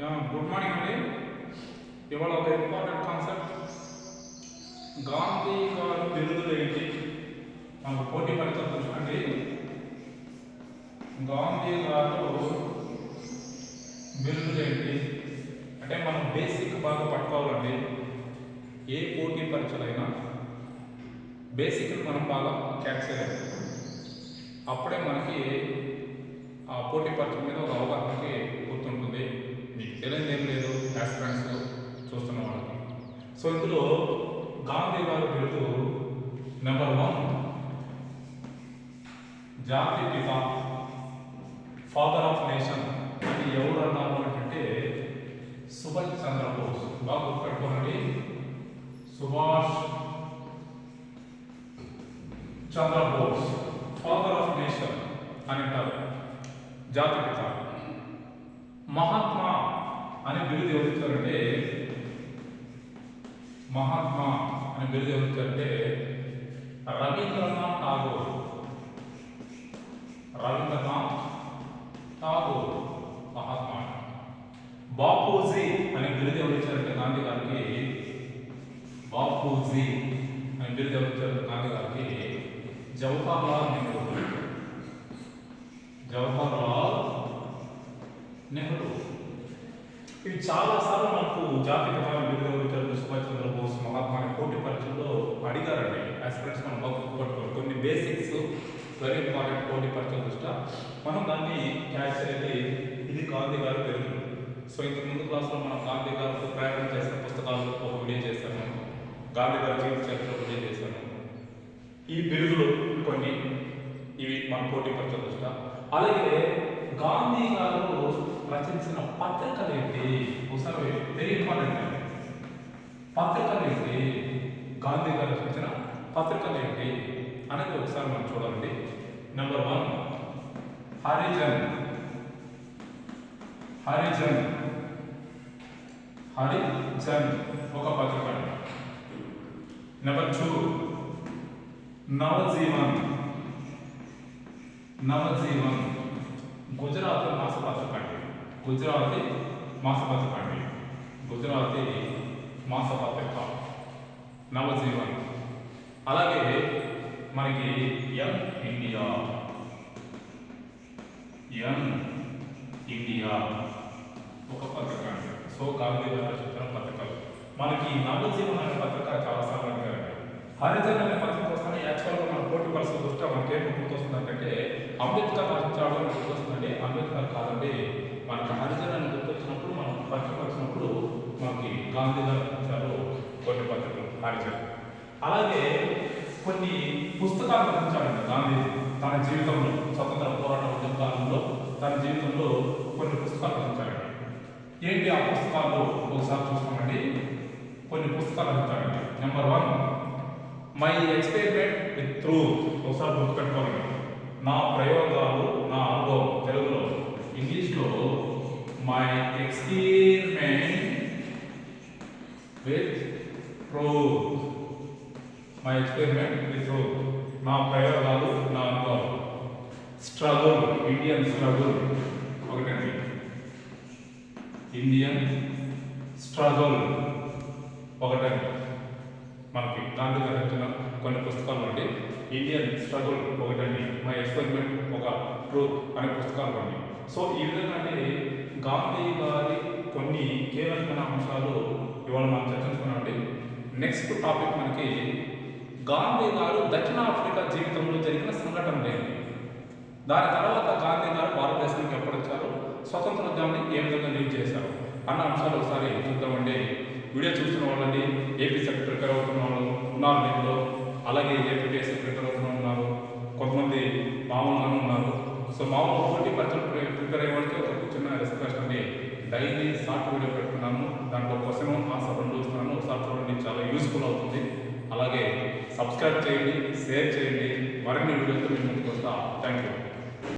Good morning అండి. ఇవాళ ఒక ఇంపార్టెంట్ కాన్సెప్ట్, గాంధీ గారు బిరుదులు ఏంటి? మనకు పోటీ పరీక్షలు చూసుకోండి. గాంధీ గారు బిరుదులు ఏంటి అంటే మనం బేసిక్ బాగా పట్టుకోవాలండి. ఏ పోటీ పరీక్షలైనా బేసిక్ మనం బాగా క్యాచ్ చేయాలి. అప్పుడే మనకి ఆ పోటీ పరీక్షల మీద ఒక అవగాహనకి గుర్తుంటుంది. మీకు తెలియదు ఏం లేదు యాస్పిరెంట్స్ చూస్తున్న వాళ్ళకి. సో ఇందులో గాంధీ గారు బిరుదు నెంబర్ 1 జాతి పిత, ఫాదర్ ఆఫ్ నేషన్ అని ఎవరు అన్నారు అంటే సుభాష్ చంద్రబోస్. బాగా గుర్తుపెట్టుకోండి, Subhash Chandra Bose father of nation అని అంటారు, జాతి పిత. మహాత్మా అనే బిరుదు ఎవరు ఇచ్చారంటే మహాత్మా అనే బిరుదు ఎవరు ఇచ్చారంటే రవీంద్రనాథ్ ఠాగూర్. రవీంద్రనాథ్ ఠాగూర్ మహాత్మా. బాపూజీ అనే బిరుదు ఎవరు ఇచ్చారంటే గాంధీ గారికి బాపూజీ అనే బిరుదు ఎవరు ఇచ్చారంటే గాంధీ గారికి జవహర్లాల్ నెహ్రూ. జవహర్లాల్ నెహ్రూ. ఇవి చాలాసార్లు మనకు జాతీయ బిరుదు సుభాష్ చంద్రబోస్, మహాత్మా అనే పోటీ పరీక్షల్లో అడిగారండి. యాస్పిరెంట్స్ మనం బాగా గుర్తుపట్టుకోవాలి. కొన్ని బేసిక్స్ వెరీ ఇంపార్టెంట్ పోటీ పరీక్షల దృష్ట్యా మనం దాన్ని క్యాచ్ చేయాలి. ఇది గాంధీ గారి బిరుదు. సో ఇంతకు ముందు క్లాస్లో మనం గాంధీ గారితో ప్రయాణం చేసిన పుస్తకాలు ఒక వీడియో చేశాను, గాంధీ గారి జీవిత చరిత్ర వీడియో చేశాను. ఈ బిరుదులు కొన్ని ఇవి మన పోటీ పరీక్షల దృష్ట్యా. అలాగే గాంధీ గారు రచించిన పత్రికలు ఏంటి? ఒకసారి వెరీ ఇంపార్టెంట్ అండి. పత్రికలు ఏంటి? గాంధీ గారు రచించిన పత్రికలు ఏంటి అనేది ఒకసారి మనం చూడాలండి. నెంబర్ 1 హరిజన్. హరిజన్ హరిజన్ ఒక పత్రిక. నెంబర్ 2 నవజీవన్. నవజీవన్ గుజరాతీ మాసపత్రిక అండి. గుజరాతీ మాసపత్రిక అండి. గుజరాతీ మాసపత్రిక నవజీవన్. అలాగే మనకి యంగ్ ఇండియా. యంగ్ ఇండియా ఒక పత్రిక అండి. సో గాంధీ గారు రచించిన పత్రికలు. మనకి నవజీవన్ అనే పత్రిక చాలాసార్లు అడిగారండి. హరిజన్ అనే పత్రిక వస్తానే యాక్చువల్గా మన పోటీ పరీక్షల దృష్ట్యా మనకి ఏం గుర్తొస్తుందంటే అంబేద్కర్ రచించాడు అని గుర్తొస్తుందండి. అంబేద్కర్ కాదండి. మనకి హరిజన్ అని గుర్తొచ్చినప్పుడు మనం పత్రిక వచ్చినప్పుడు మనకి గాంధీ గారు రచించారు కొన్ని పత్రికలు హరిజన్. అలాగే కొన్ని పుస్తకాలు రచించాడండి గాంధీ తన జీవితంలో. స్వతంత్ర పోరాట ఉద్యమ కాలంలో తన జీవితంలో కొన్ని పుస్తకాలు రచించాడండి. ఏంటి ఆ పుస్తకాలు ఒకసారి చూసుకోండి. కొన్ని పుస్తకాలు రచించాడండి. Number 1 my experiment with truth. ఒకసారి గుర్తుపెట్టుకోండి. నా ప్రయోగాలు, నా అనుభవం. తెలుగులో, ఇంగ్లీష్లో my experiment with truth. My experiment with truth. నా ప్రయోగాలు, నా అనుభవం. స్ట్రగుల్, ఇండియన్ స్ట్రగుల్ ఒకటండి. ఇండియన్ స్ట్రగుల్ ఒకటండి. మనకి గాంధీ గారు రచించిన కొన్ని పుస్తకాలు అండి. ఇండియన్ స్ట్రగుల్ ఒకటండి. మై ఎక్స్పెరిమెంట్ ఒక ట్రూత్ అనే పుస్తకాలు అండి. సో ఈ విధంగా గాంధీ గారి కొన్ని కీలకమైన అంశాలు ఇవాళ మనం చర్చించుకున్నామండి. నెక్స్ట్ టాపిక్ మనకి గాంధీ గారు దక్షిణాఫ్రికా జీవితంలో జరిగిన సంఘటనలు ఏంటి, దాని తర్వాత గాంధీ గారు భారతదేశానికి ఎప్పుడు వచ్చారు, స్వతంత్రోద్యమాన్ని ఏ విధంగా లీడ్ చేశారు అన్న అంశాలు ఒకసారి చూద్దామండి. వీడియో చూస్తున్న వాళ్ళండి ఏపీ సెక్రటరీ ప్రిపేర్ అవుతున్న వాళ్ళు ఉన్నారు దీంట్లో. అలాగే ఏపీటీఎస్సీ ప్రిపేర్ అవుతున్న ఉన్నారు, కొంతమంది మామూలుగానే ఉన్నారు. సో మామూలు పోటీ పరీక్షలు ప్రిపేర్ అయ్యే వాళ్ళకి ఒక చిన్న రిక్వెస్ట్ అండి. డైలీ షార్ట్ వీడియో పెట్టుకున్నాను, దాంట్లో క్వశ్చన్ ఆన్సర్ 2 చూస్తున్నాను. ఒకసారి చూడండి, చాలా యూస్ఫుల్ అవుతుంది. అలాగే సబ్స్క్రైబ్ చేయండి, షేర్ చేయండి. మరిన్ని వీడియోతో మీ ముందుకు వస్తా. Thank you.